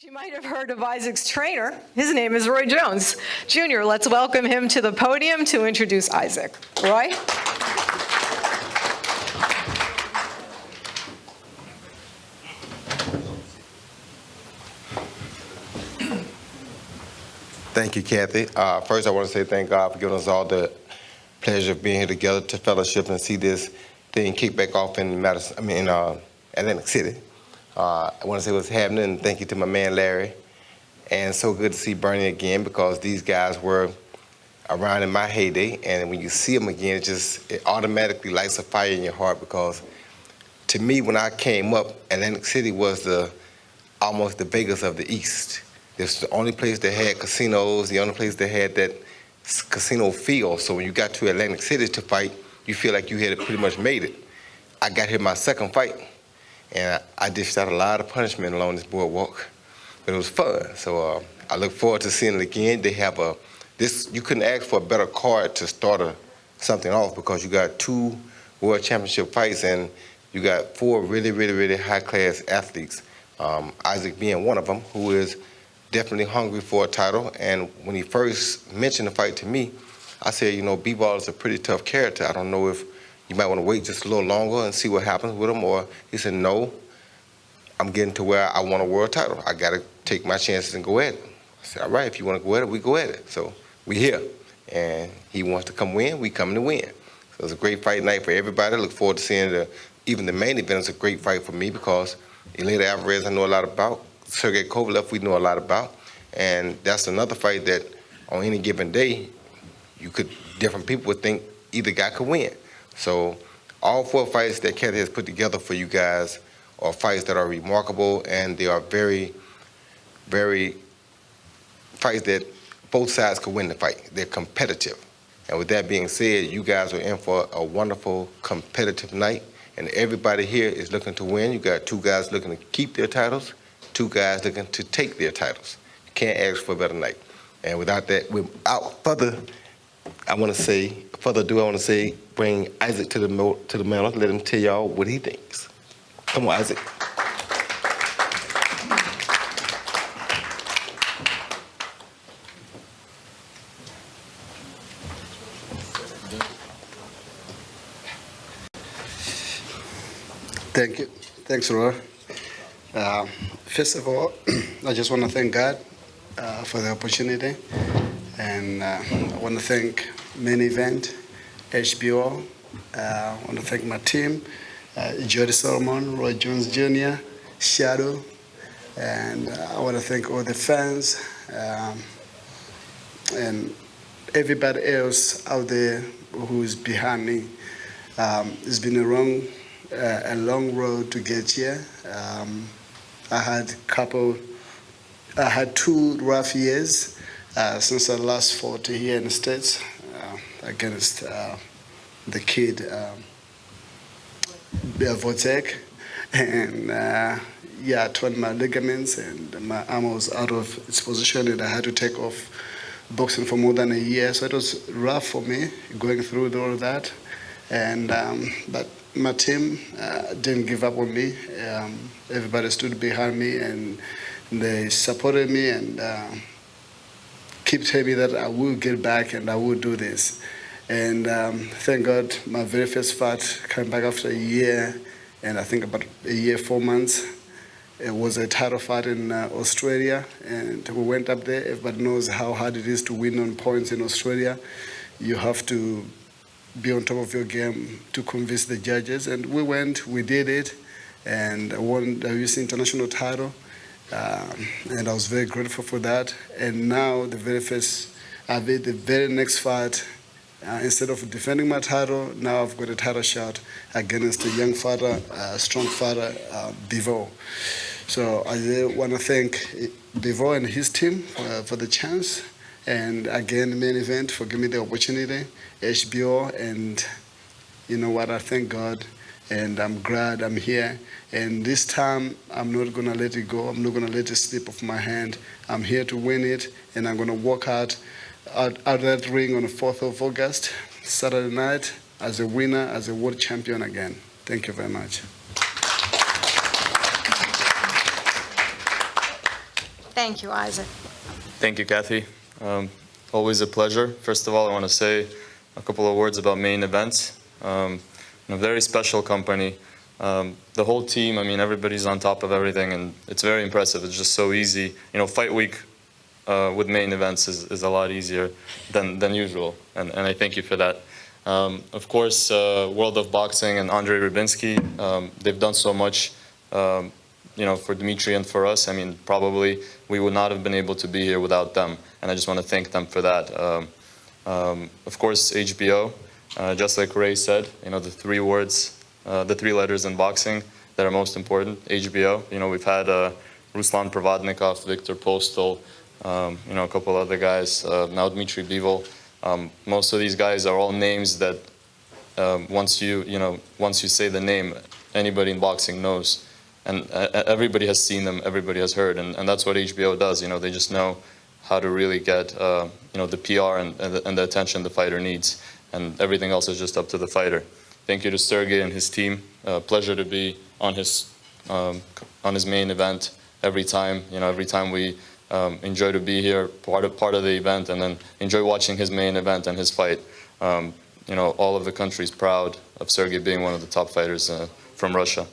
You might have heard of Isaac's trainer. His name is Roy Jones Jr. Let's welcome him to the podium to introduce Isaac. Roy? Thank you, Kathy. First, I want to say thank God for giving us all the pleasure of being here together to fellowship and see this thing kick back off in Atlantic City. I want to say what's happening, and thank you to my man Larry. And so good to see Bernie again, because these guys were around in my heyday, and when you see them again, it automatically lights a fire in your heart, because to me, when I came up, Atlantic City was almost the Vegas of the East. It's the only place that had casinos, the only place that had that casino feel. So when you got to Atlantic City to fight, you feel like you had pretty much made it. I got here my second fight, and I dished out a lot of punishment along this boardwalk, but it was fun. So I look forward to seeing it again. They have you couldn't ask for a better card to start something off, because you got 2 world championship fights and you got 4 really, really, really high-class athletes. Isaac being one of them, who is definitely hungry for a title. And when he first mentioned the fight to me, I said, B-Ball is a pretty tough character. I don't know if you might want to wait just a little longer and see what happens with him. Or he said, no, I'm getting to where I want a world title. I got to take my chances and go at it. I said, all right, if you want to go at it, we go at it. So we here. And he wants to come win, we coming to win. So it was a great fight night for everybody. I look forward to seeing even the main event is a great fight for me, because Eleider Alvarez I know a lot about. Sergey Kovalev we know a lot about. And that's another fight that on any given day, different people would think either guy could win. So all 4 fights that Kathy has put together for you guys are fights that are remarkable, and they are very, very fights that both sides could win the fight. They're competitive. And with that being said, you guys are in for a wonderful, competitive night, and everybody here is looking to win. You got 2 guys looking to keep their titles, 2 guys looking to take their titles. You can't ask for a better night. And without further ado, I want to say, bring Isaac to the manor, let him tell y'all what he thinks. Come on, Isaac. Thank you. Thanks, Roy. First of all, I just want to thank God for the opportunity, and I want to thank Main Event, HBO. I want to thank my team, Jody Solomon, Roy Jones Jr., Shadow, and I want to thank all the fans and everybody else out there who's behind me. It's been a long road to get here. I had 2 rough years since I last fought here in the States against the kid Votek, and I torn my ligaments, and my arm was out of its position, and I had to take off boxing for more than a year. So it was rough for me going through all of that, and but my team didn't give up on me. Everybody stood behind me, and they supported me, and keep telling me that I will get back and I will do this. And thank God, my very first fight came back after a year, and I think about a year, 4 months. It was a title fight in Australia, and we went up there. Everybody knows how hard it is to win on points in Australia. You have to be on top of your game to convince the judges. And we did it, and I won the UC International title. And I was very grateful for that. And now the very next fight, instead of defending my title, now I've got a title shot against a young fighter, strong fighter, Bivol. So I want to thank Bivol and his team for the chance. And again, Main Event for giving me the opportunity, HBO, and you know what, I thank God, and I'm glad I'm here. And this time, I'm not going to let it go. I'm not going to let it slip off my hand. I'm here to win it, and I'm going to walk out that ring on the 4th of August, Saturday night, as a winner, as a world champion again. Thank you very much. Thank you, Isaac. Thank you, Kathy. Always a pleasure. First of all, I want to say a couple of words about Main Events. A very special company. The whole team, I mean, everybody's on top of everything, and it's very impressive. It's just so easy. You know, Fight Week with Main Events is a lot easier than usual, and I thank you for that. Of course, World of Boxing and Andrei Rybinski, they've done so much, you know, for Dmitry and for us. I mean, probably we would not have been able to be here without them, and I just want to thank them for that. Of course, HBO, just like Ray said, you know, the three words, the three letters in boxing that are most important, HBO. You know, we've had Ruslan Provodnikov, Viktor Postal, you know, a couple other guys, now Dmitry Bivol. Most of these guys are all names that once you say the name, anybody in boxing knows. And everybody has seen them, everybody has heard, and that's what HBO does. You know, they just know how to really get you know, the PR and the attention the fighter needs, and everything else is just up to the fighter. Thank you to Sergey and his team. Pleasure to be on his main event every time. You know, every time we enjoy to be here, part of the event, and then enjoy watching his main event and his fight. You know, all of the country's proud of Sergey being one of the top fighters from Russia.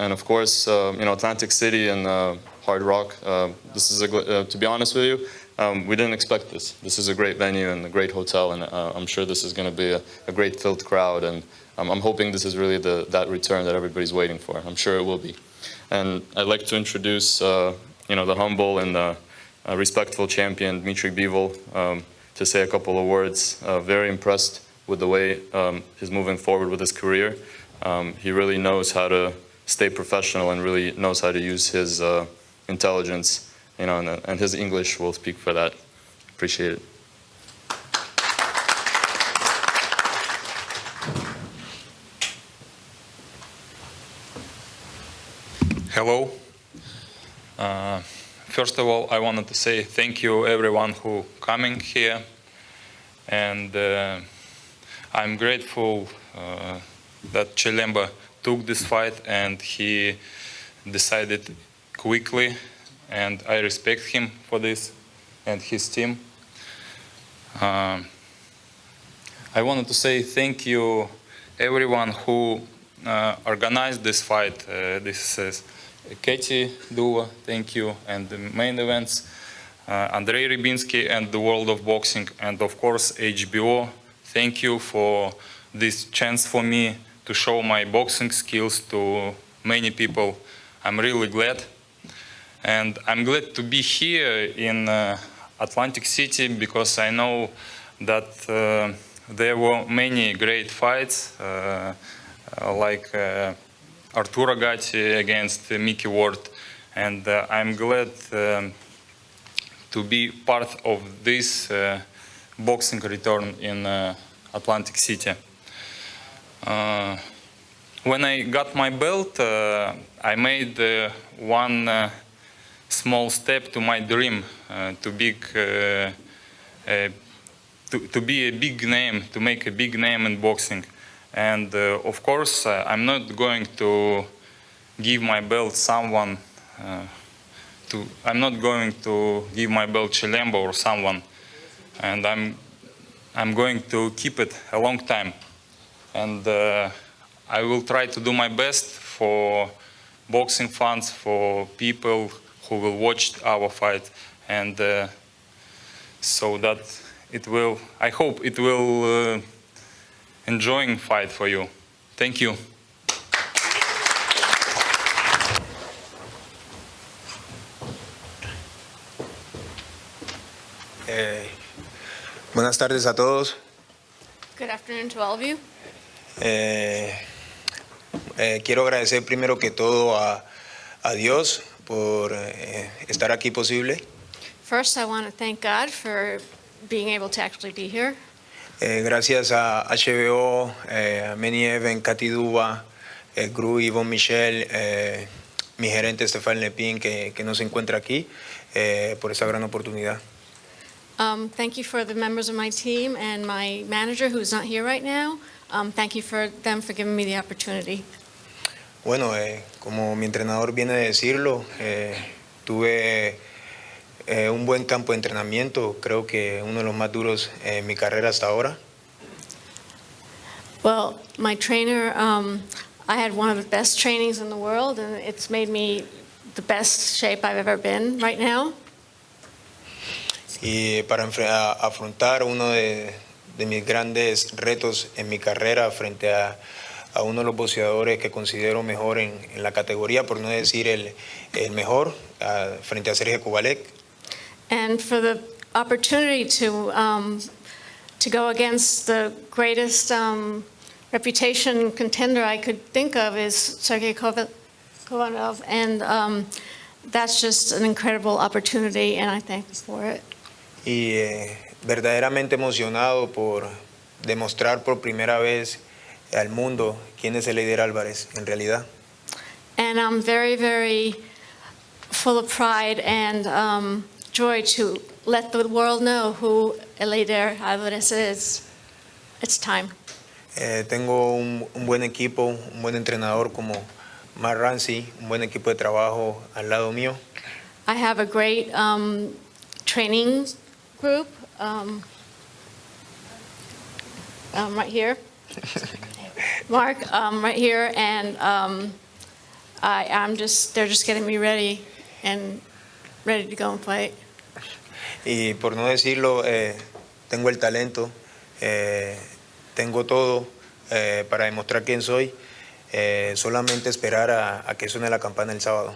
And of course, you know, Atlantic City and Hard Rock. This is to be honest with you, we didn't expect this. This is a great venue and a great hotel, and I'm sure this is going to be a great filled crowd. And I'm hoping this is really that return that everybody's waiting for. I'm sure it will be. And I'd like to introduce, you know, the humble and respectful champion Dmitry Bivol to say a couple of words. Very impressed with the way he's moving forward with his career. He really knows how to stay professional and really knows how to use his intelligence, you know, and his English will speak for that. Appreciate it. Hello. First of all, I wanted to say thank you everyone who coming here, and I'm grateful that Chilemba took this fight and he decided quickly, and I respect him for this and his team. I wanted to say thank you everyone who organized this fight. This is Katie Duva, thank you, and the Main Events, Andrei Rybinski and the World of Boxing, and of course HBO. Thank you for this chance for me to show my boxing skills to many people. I'm really glad. And I'm glad to be here in Atlantic City because I know that there were many great fights, like Arturo Gatti against Mickey Ward. And I'm glad to be part of this boxing return in Atlantic City. When I got my belt, I made one small step to my dream to be a big name, to make a big name in boxing. And of course, I'm not going to give my belt someone. I'm not going to give my belt Chilemba or someone, and I'm going to keep it a long time. And I will try to do my best for boxing fans, for people who will watch our fight, and so that it will, I hope it will enjoying fight for you. Thank you. Buenas tardes a todos. Good afternoon to all of you. Quiero agradecer primero que todo a Dios por estar aquí posible. First, I want to thank God for being able to actually be here. Gracias a HBO, a Menieven, Katy Duva, Gru, Yvonne Michel, mi gerente Stefan Lepin, que no se encuentra aquí, por esta gran oportunidad. Thank you for the members of my team and my manager who's not here right now. Thank you for them for giving me the opportunity. Bueno, como mi entrenador viene a decirlo, tuve un buen campo de entrenamiento, creo que uno de los más duros en mi carrera hasta ahora. Well, my trainer, I had one of the best trainings in the world, and it's made me the best shape I've ever been right now. Y para afrontar uno de mis grandes retos en mi carrera frente a uno de los boxeadores que considero mejor en la categoría, por no decir el mejor, frente a Sergey Kovalev. And for the opportunity to go against the greatest reputation contender I could think of is Sergey Kovalev, and that's just an incredible opportunity, and I thank you for it. Y verdaderamente emocionado por demostrar por primera vez al mundo quién es Eleider Alvarez en realidad. And I'm very, very full of pride and joy to let the world know who Eleider Alvarez is. It's time. Tengo un buen equipo, un buen entrenador como Mark Ramsey, un buen equipo de trabajo al lado mío. I have a great training group right here. Mark, right here, and they're just getting me ready to go and fight. Y por no decirlo, tengo el talento, tengo todo para demostrar quién soy, solamente esperar a que suene la campana el sábado.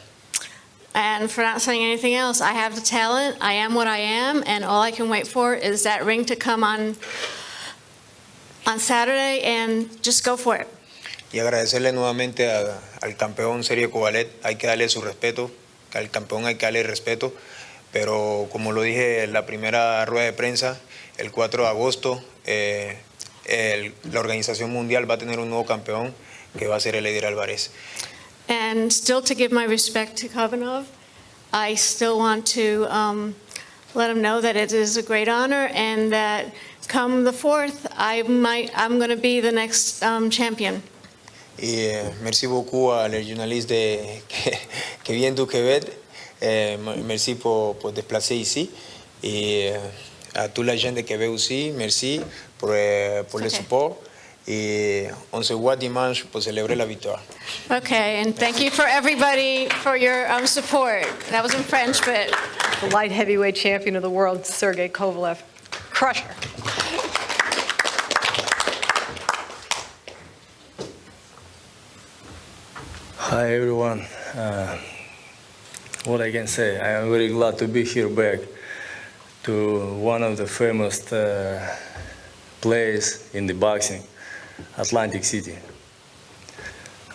And for not saying anything else, I have the talent, I am what I am, and all I can wait for is that ring to come on Saturday and just go for it. Y agradecerle nuevamente al campeón Sergey Kovalev, hay que darle su respeto, al campeón hay que darle respeto, pero como lo dije en la primera rueda de prensa, el 4 de agosto la Organización Mundial va a tener un nuevo campeón que va a ser Eleider Alvarez. And still to give my respect to Kovalev, I still want to let him know that it is a great honor and that come the 4th, I'm going to be the next champion. Et merci beaucoup à les journalistes qui viennent du Québec. Merci pour déplacer ici. Et à toute la gente de Québec aussi, merci pour le support. Et on se voit dimanche pour célébrer la victoire. Okay, and thank you for everybody for your support. That was in French, but The light heavyweight champion of the world, Sergey Kovalev. Crusher. Hi everyone. What I can say, I am very glad to be here back to one of the famous place in the boxing, Atlantic City.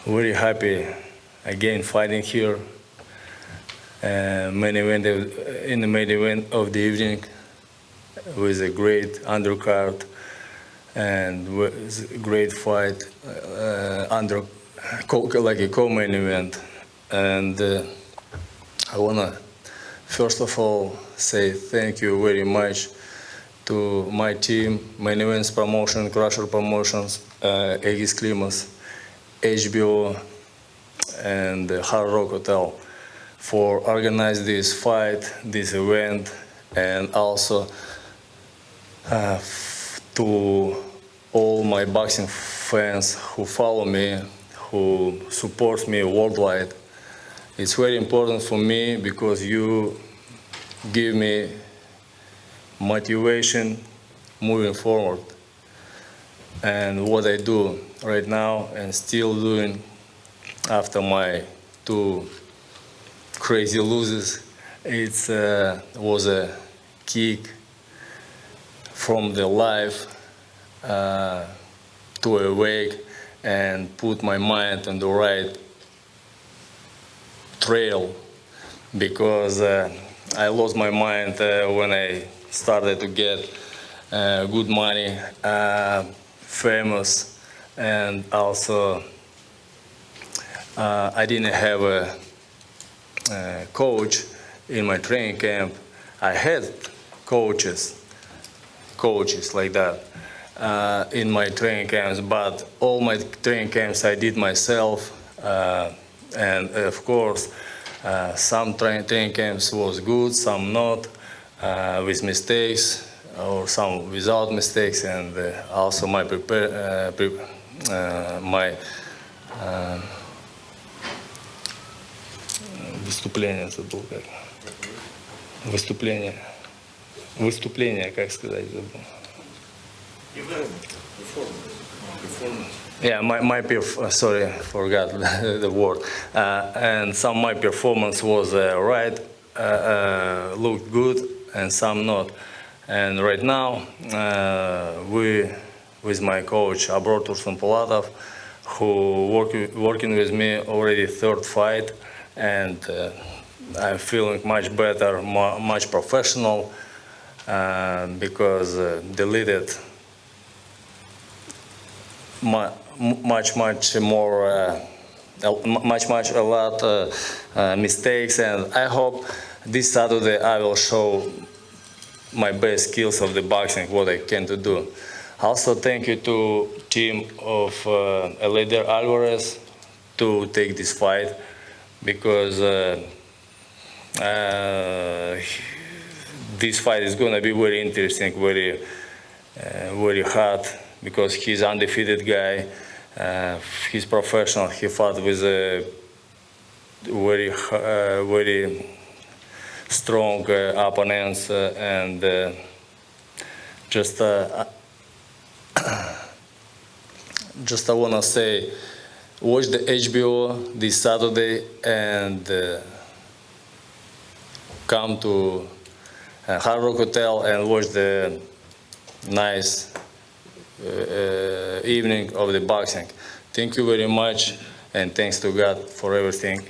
Very happy again fighting here. In the main event of the evening with a great undercard and with a great fight like a co-main event. And I wanna first of all say thank you very much to my team, Main Events Promotion, Crusher Promotions, Aegis Klimas, HBO, and Hard Rock Hotel for organizing this fight, this event, and also to all my boxing fans who follow me, who support me worldwide. It's very important for me because you give me motivation moving forward. And what I do right now and still doing after my 2 crazy losses, it was a kick from the life to awake and put my mind on the right trail, because I lost my mind when I started to get good money, famous, and also I didn't have a coach in my training camp. I had coaches like that in my training camps, but all my training camps I did myself, and of course Some training camps was good, some not, with mistakes, or some without mistakes, and also my выступление забыл как. Выступление, как сказать, забыл. Yeah, sorry, forgot the word. And some my performance was right, looked good, and some not. And right now, we, with my coach Abror Tursunpolatov, who working with me already third fight, and I'm feeling much better, much professional, because deleted much mistakes, and I hope this Saturday I will show my best skills of the boxing, what I can to do. Also, thank you to team of Eleider Alvarez to take this fight, because this fight is going to be very interesting, very hard, because he's undefeated guy, he's professional, he fought with a very strong opponents, and just I want to say, watch the HBO this Saturday, and come to Hard Rock Hotel and watch the nice evening of the boxing. Thank you very much, and thanks to God for everything.